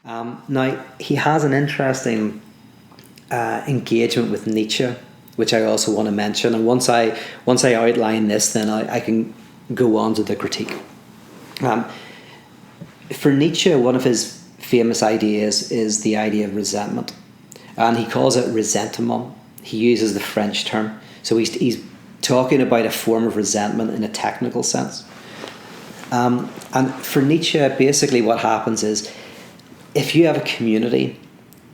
Now, he has an interesting engagement with Nietzsche, which I also want to mention. And once I outline this, then I can go on to the critique. For Nietzsche, one of his famous ideas is the idea of resentment, and he calls it ressentiment. He uses the French term, so he's talking about a form of resentment in a technical sense. And for Nietzsche, basically what happens is, if you have a community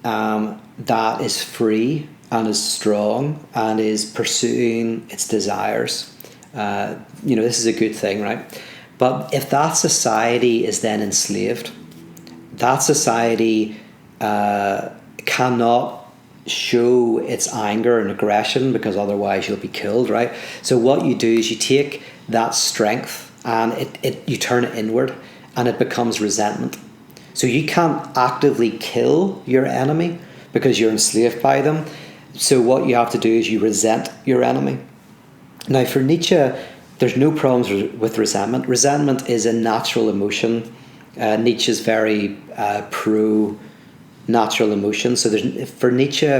that is free and is strong and is pursuing its desires, this is a good thing, right? But if that society is then enslaved, that society cannot show its anger and aggression, because otherwise you'll be killed, right? So what you do is you take that strength and you turn it inward, and it becomes resentment. So you can't actively kill your enemy because you're enslaved by them. So what you have to do is you resent your enemy. Now, for Nietzsche, there's no problems with resentment. Resentment is a natural emotion. Nietzsche's very pro natural emotion. So for Nietzsche,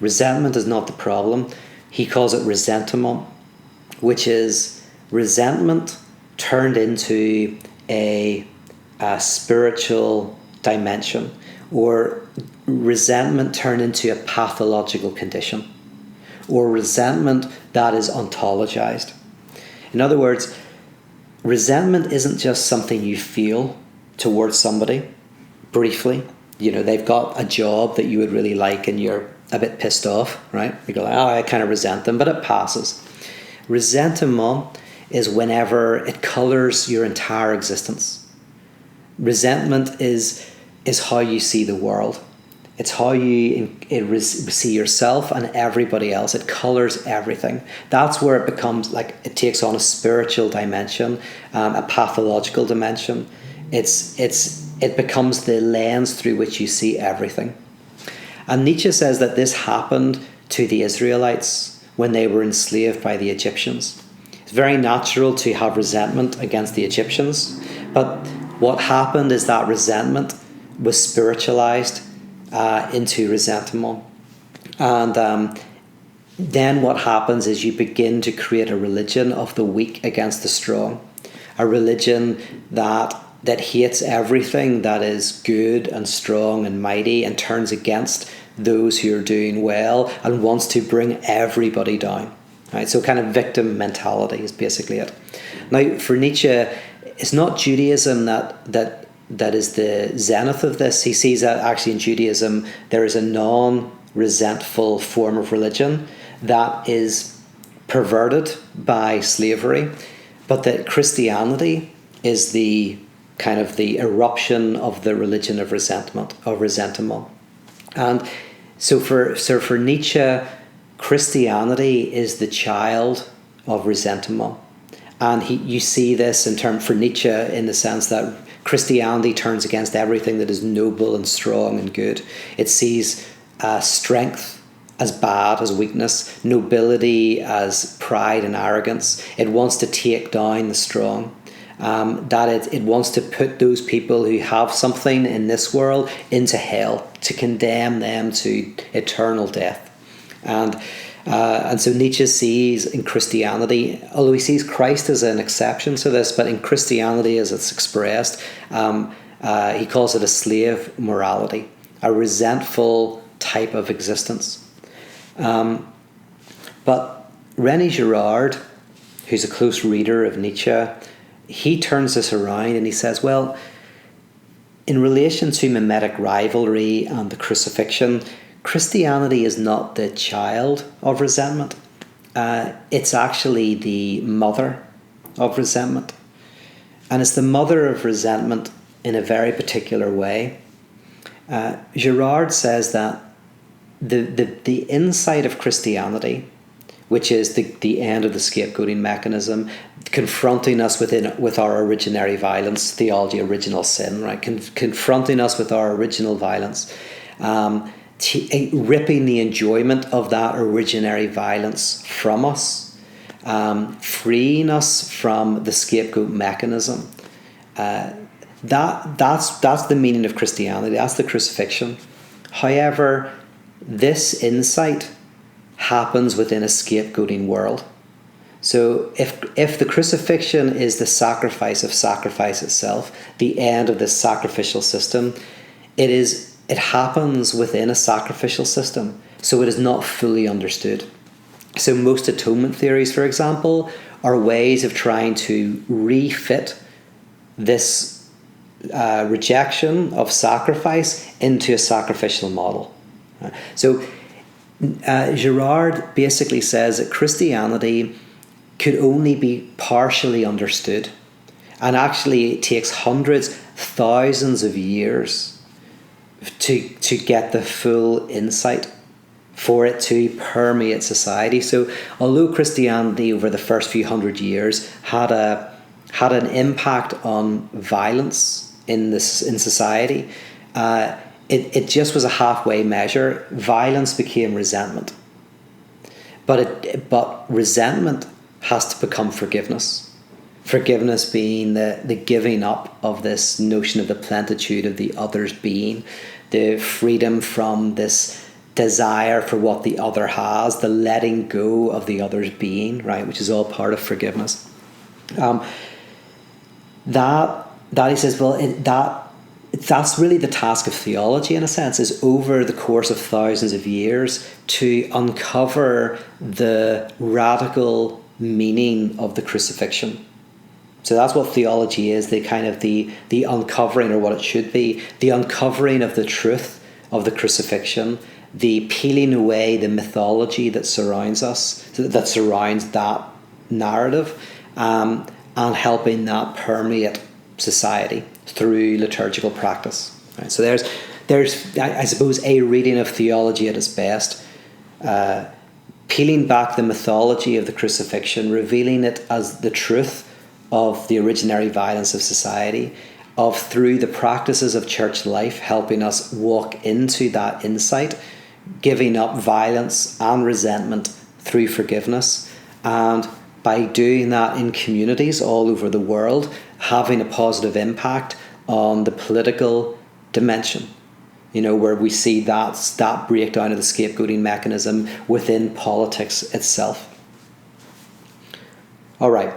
resentment is not the problem. He calls it ressentiment, which is resentment turned into a spiritual dimension, or resentment turned into a pathological condition, or resentment that is ontologized. In other words, resentment isn't just something you feel towards somebody briefly. They've got a job that you would really like and you're a bit pissed off, right? You go, I kind of resent them, but it passes. Resentment is whenever it colors your entire existence. Resentment is how you see the world. It's how you see yourself and everybody else. It colors everything. That's where it becomes like it takes on a spiritual dimension, a pathological dimension. It becomes the lens through which you see everything. And Nietzsche says that this happened to the Israelites when they were enslaved by the Egyptians. It's very natural to have resentment against the Egyptians, but what happened is that resentment was spiritualized into ressentiment. And then what happens is you begin to create a religion of the weak against the strong, a religion that hates everything that is good and strong and mighty, and turns against those who are doing well and wants to bring everybody down. Right? So kind of victim mentality is basically it. Now, for Nietzsche, it's not Judaism that is the zenith of this. He sees that actually in Judaism there is a non-resentful form of religion that is perverted by slavery, but that Christianity is the kind of the eruption of the religion of resentment. And so for Nietzsche, Christianity is the child of resentment. And you see this for Nietzsche in the sense that Christianity turns against everything that is noble and strong and good. It sees strength as bad, as weakness, nobility as pride and arrogance. It wants to take down the strong. It wants to put those people who have something in this world into hell, to condemn them to eternal death. And so Nietzsche sees in Christianity, although he sees Christ as an exception to this, but in Christianity as it's expressed, he calls it a slave morality, a resentful type of existence. But René Girard, who's a close reader of Nietzsche, he turns this around and he says, well, in relation to memetic rivalry and the crucifixion, Christianity is not the child of resentment. It's actually the mother of resentment. And it's the mother of resentment in a very particular way. Girard says that the insight of Christianity, which is the end of the scapegoating mechanism, confronting us with our originary violence, theology, original sin, right? Confronting us with our original violence, ripping the enjoyment of that originary violence from us, freeing us from the scapegoat mechanism. that's the meaning of Christianity. That's the crucifixion. However, this insight happens within a scapegoating world. So if the crucifixion is the sacrifice of sacrifice itself, the end of this sacrificial system, it happens within a sacrificial system. So it is not fully understood. So most atonement theories, for example, are ways of trying to refit this rejection of sacrifice into a sacrificial model. So Girard basically says that Christianity could only be partially understood, and actually it takes hundreds, thousands of years to get the full insight for it to permeate society. So although Christianity over the first few hundred years had an impact on violence in society, it just was a halfway measure. Violence became resentment, but resentment has to become forgiveness. Forgiveness being the giving up of this notion of the plentitude of the other's being, the freedom from this desire for what the other has, the letting go of the other's being, right, which is all part of forgiveness. That he says, well, that's really the task of theology, in a sense, is over the course of thousands of years to uncover the radical meaning of the crucifixion. So that's what theology is, the uncovering, or what it should be, the uncovering of the truth of the crucifixion, the peeling away the mythology that surrounds us, that surrounds that narrative, and helping that permeate society through liturgical practice. Right? So there's I suppose a reading of theology at its best, peeling back the mythology of the crucifixion, revealing it as the truth of the originary violence of society, through the practices of church life, helping us walk into that insight, giving up violence and resentment through forgiveness, and by doing that in communities all over the world, having a positive impact on the political dimension, where we see that breakdown of the scapegoating mechanism within politics itself. All right.